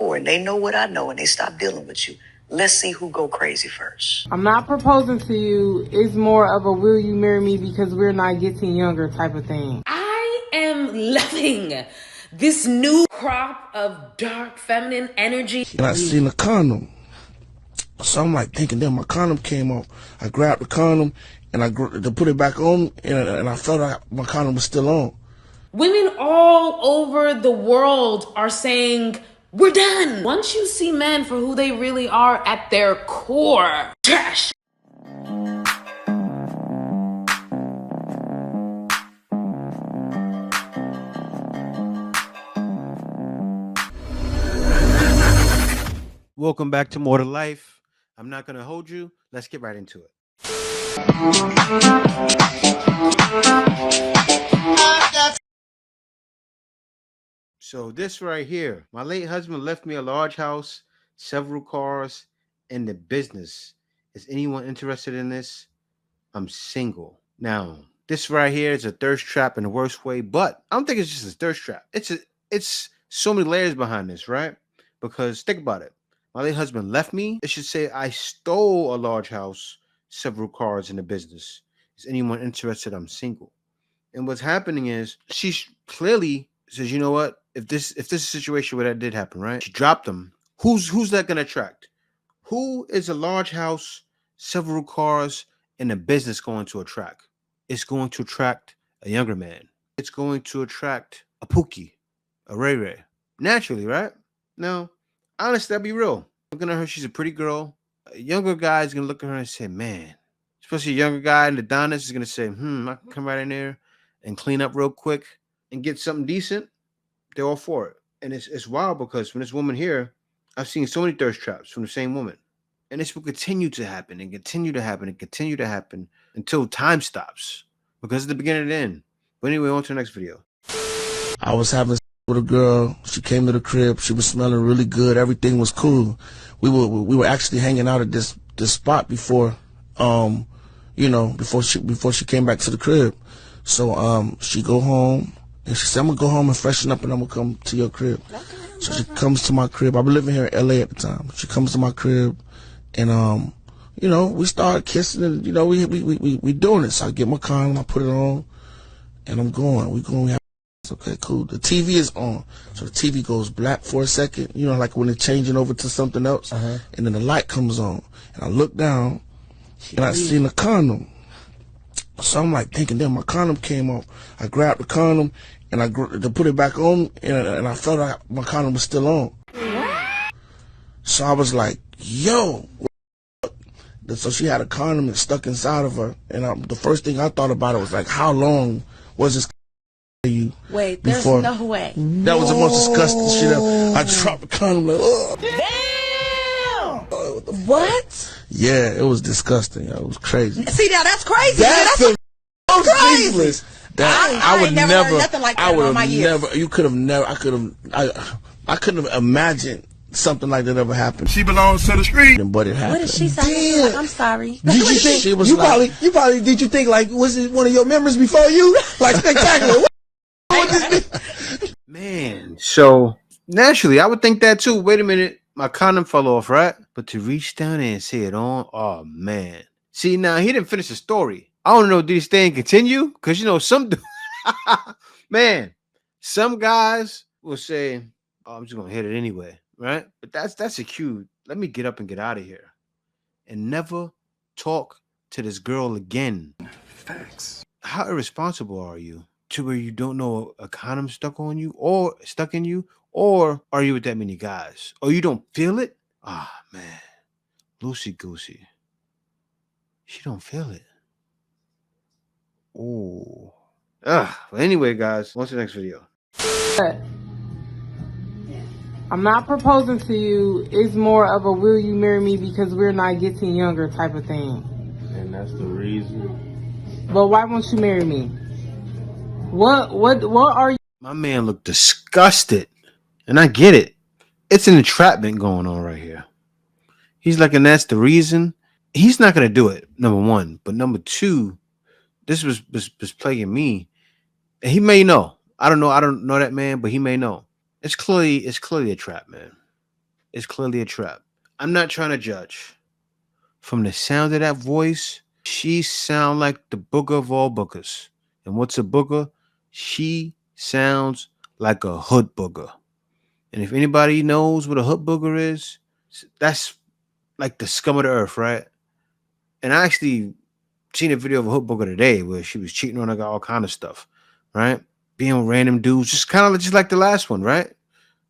rapport and they know what I know and they stop dealing with you, let's see who go crazy first. I'm not proposing to you. It's more of a will you marry me because we're not getting younger type of thing. I am loving this new crop of dark feminine energy. And I seen a condom. So I'm like thinking, damn, my condom came off. I grabbed the condom and to put it back on, and I felt like my condom was still on. Women all over the world are saying, we're done. Once you see men for who they really are at their core, trash. Welcome back to More to Life. I'm not going to hold you. Let's get right into it. So this right here, my late husband left me a large house, several cars, and the business. Is anyone interested in this? I'm single. Now, this right here is a thirst trap in the worst way, but I don't think it's just a thirst trap. It's so many layers behind this, right? Because think about it. My late husband left me. It should say I stole a large house, several cars, in the business. Is anyone interested? I'm single. And what's happening is she clearly says, you know what? If this is a situation where that did happen, right? She dropped him. Who's that gonna attract? Who is a large house, several cars, and a business going to attract? It's going to attract a younger man. It's going to attract a Pookie, a Ray Ray. Naturally, right? Now, honestly, I'll be real. Looking at her, she's a pretty girl. A younger guy is gonna look at her and say, man, especially a younger guy in the Donis is gonna say, I can come right in there and clean up real quick and get something decent. They're all for it. And it's wild because from this woman here, I've seen so many thirst traps from the same woman. And this will continue to happen and continue to happen and continue to happen until time stops. Because it's the beginning and the end. But anyway, on to the next video. I was having with a girl. She came to the crib. She was smelling really good. Everything was cool. We were actually hanging out at this spot before before she came back to the crib. So she go home and she said, I'm gonna go home and freshen up and I'm gonna come to your crib. So she comes to my crib. I've been living here in LA at the time. She comes to my crib and we start kissing and we doing it. So I get my condom, I put it on, and I'm going. We have okay, cool. The TV is on. So the TV goes black for a second, like when it's changing over to something else, and then the light comes on. And I look down and I seen a condom. So I'm like thinking, damn, my condom came off. I grabbed the condom and to put it back on, and I felt like my condom was still on. So I was like, yo. So she had a condom and stuck inside of her, and the first thing I thought about it was like, how long was this you? Wait, there's no way. That was the most disgusting shit ever. I dropped the condom like, ugh. Damn! What? Yeah, it was disgusting. It was crazy. See, now that's crazy. That's crazy. That I would never heard nothing like that in my years. I couldn't have imagined something like that ever happened. She belongs to the street. But it happened. What did she say? Like, I'm sorry. Did you think She was you probably did you think like was it one of your memories before you? Like spectacular. Man, so naturally, I would think that too. Wait a minute, my condom fell off, right? But to reach down there and see it on, oh man. See, now he didn't finish the story. I don't know, did he stay and continue? Because some man, some guys will say, oh, I'm just gonna hit it anyway, right? But that's a cue. Let me get up and get out of here. And never talk to this girl again. Facts. How irresponsible are you? To where you don't know a condom stuck in you, or are you with that many guys? Or you don't feel it? Ah, man. Loosey goosey. She don't feel it. Oh. Well, anyway, guys, on to the next video. I'm not proposing to you. It's more of a will you marry me because we're not getting younger type of thing. And that's the reason. But why won't you marry me? What are you? My man looked disgusted. And I get it. It's an entrapment going on right here. He's like, and that's the reason. He's not going to do it, number one. But number two, this was plaguing me. And he may know. I don't know that man, but he may know. It's clearly a trap, man. is clearly a trap. I'm not trying to judge. From the sound of that voice, she sound like the booger of all boogers. And what's a booger? She sounds like a hood booger. And if anybody knows what a hood booger is, that's like the scum of the earth, right? And I actually seen a video of a hood booger today where she was cheating on all kind of stuff, right? Being with random dudes, just kind of just like the last one, right?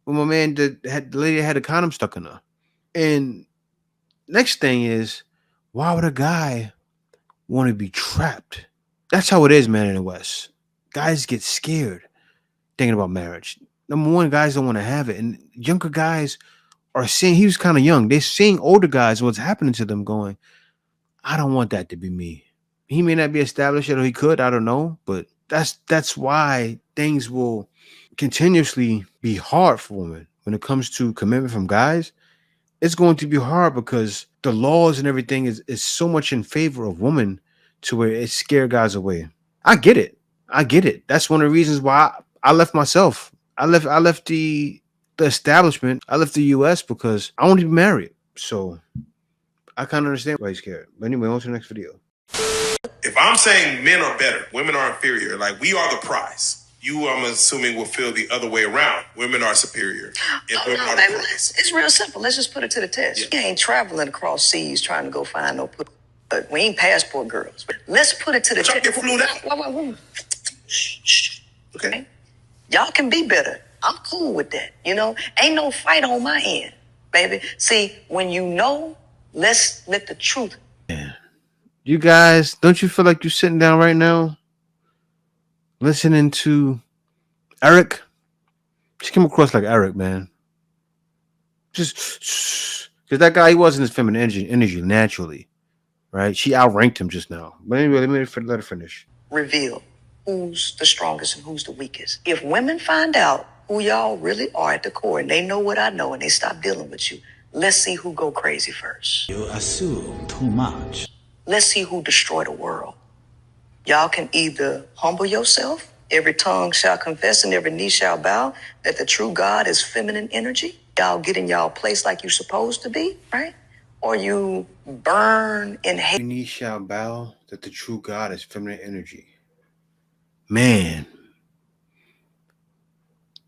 When my man the lady had a condom stuck in her. And next thing is, why would a guy want to be trapped? That's how it is, man, in the West. Guys get scared thinking about marriage. Number one, guys don't want to have it. And younger guys are seeing, he was kind of young. They're seeing older guys, what's happening to them, going, I don't want that to be me. He may not be established yet, or he could, I don't know. But that's why things will continuously be hard for women when it comes to commitment from guys. It's going to be hard because the laws and everything is so much in favor of women to where it scare guys away. I get it. That's one of the reasons why I left myself. I left the establishment. I left the US because I want to be married. So I kind of understand why he's scared. But anyway, on to the next video. If I'm saying men are better, women are inferior, like we are the prize, you, I'm assuming, will feel the other way around. Women are superior. Baby, it's real simple. Let's just put it to the test. Yeah. We ain't traveling across seas trying to go find no pussy. But we ain't passport girls. Let's put it to the test. Get flew out. Shh. Okay. Y'all can be better. I'm cool with that. Ain't no fight on my end, baby. See, when let's let the truth. Yeah. You guys, don't you feel like you're sitting down right now listening to Eric? She came across like Eric, man. Just because that guy, he wasn't his feminine energy naturally, right? She outranked him just now. But anyway, let her finish. Reveal who's the strongest and who's the weakest. If women find out who y'all really are at the core, and they know what I know, and they stop dealing with you, let's see who go crazy first. You assume too much. Let's see who destroy the world. Y'all can either humble yourself, every tongue shall confess and every knee shall bow that the true God is feminine energy. Y'all get in y'all place like you're supposed to be, right? Or you burn in hate. Every knee shall bow that the true God is feminine energy. Man,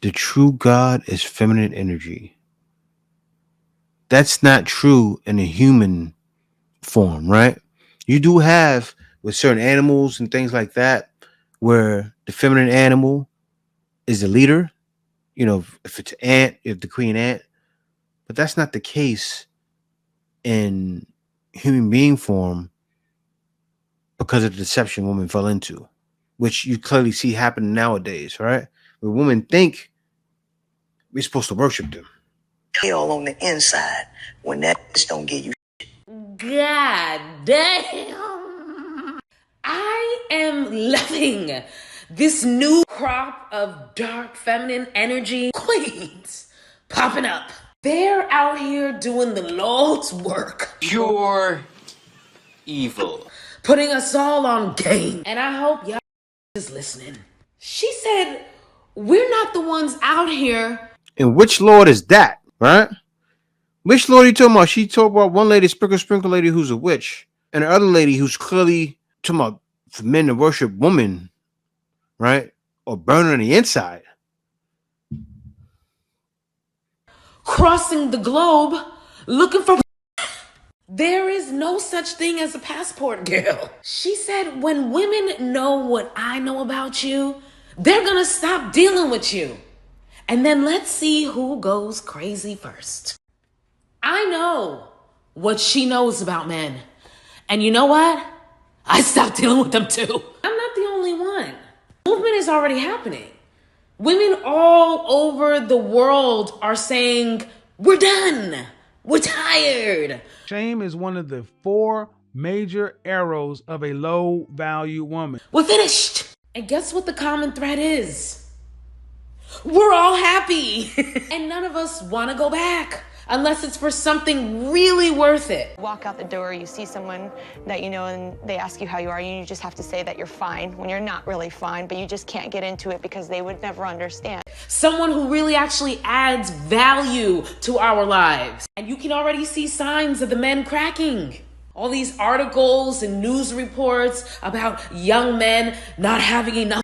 the true God is feminine energy. That's not true in a human form, right? You do have with certain animals and things like that where the feminine animal is the leader, if it's ant, if the queen ant, but that's not the case in human being form because of the deception women fell into, which you clearly see happening nowadays, right? Where women think we're supposed to worship them. Hell on the inside when that bitch don't give you. God damn. I am loving this new crop of dark feminine energy queens popping up. They're out here doing the Lord's work. Pure evil. Putting us all on game. And I hope y'all is listening. She said, we're not the ones out here. And which Lord is that, right? Which Lord are you talking about? She talked about one lady, sprinkle lady, who's a witch, and the other lady who's clearly talking about for men to worship women, right? Or burn on the inside. Crossing the globe, looking for. There is no such thing as a passport girl. She said, when women know what I know about you, they're gonna stop dealing with you. And then let's see who goes crazy first. I know what she knows about men. And you know what? I stopped dealing with them too. I'm not the only one. Movement is already happening. Women all over the world are saying, we're done. We're tired. Shame is one of the 4 major arrows of a low-value woman. We're finished. And guess what the common thread is? We're all happy. And none of us want to go back. unless it's for something really worth it. Walk out the door, you see someone that you know, and they ask you how you are, and you just have to say that you're fine when you're not really fine, but you just can't get into it because they would never understand. Someone who really actually adds value to our lives. And you can already see signs of the men cracking. All these articles and news reports about young men not having enough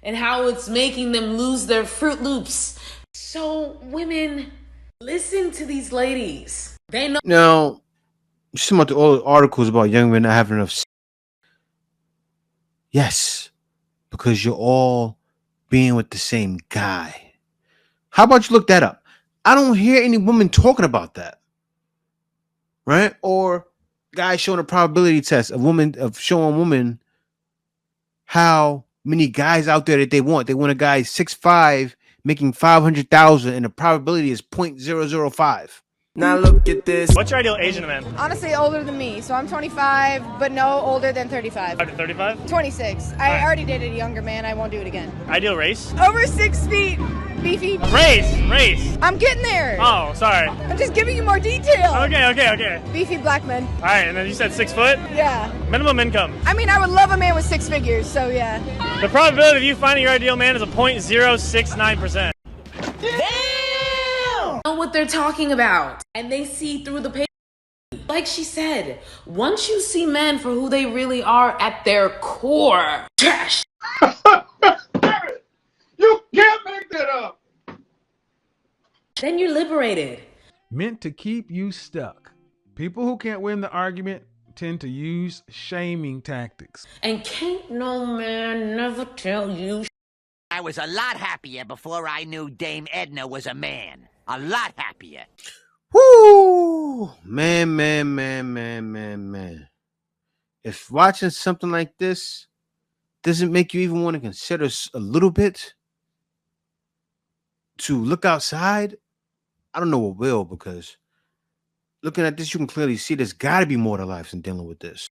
and how it's making them lose their Fruit Loops. So women, listen to these ladies. They know. Now, just about all the articles about young men not having enough sex. Yes, because you're all being with the same guy. How about you look that up? I don't hear any women talking about that. Right? Or guys showing a probability test of showing women how many guys out there that they want. They want a guy 6'5", making 500,000, and the probability is 0.005. Now look at this. What's your ideal Asian man? Honestly, older than me. So I'm 25, but no older than 35. 35? 26. I already dated a younger man. I won't do it again. Ideal race? Over 6 feet. Beefy. Race. I'm getting there. Oh, sorry. I'm just giving you more detail. Okay. Beefy black men. All right, and then you said 6 foot? Yeah. Minimum income? I mean, I would love a man with 6 figures, so yeah. The probability of you finding your ideal man is a 0.069%. Know what they're talking about, and they see through the paper. Like she said, once you see men for who they really are at their core, trash. You can't make that up. Then you're liberated. Meant to keep you stuck. People who can't win the argument tend to use shaming tactics. And can't no man never tell you. I was a lot happier before I knew Dame Edna was a man. A lot happier. Woo! Man. If watching something like this doesn't make you even want to consider a little bit to look outside, I don't know what will, because looking at this, you can clearly see there's got to be more to life than dealing with this.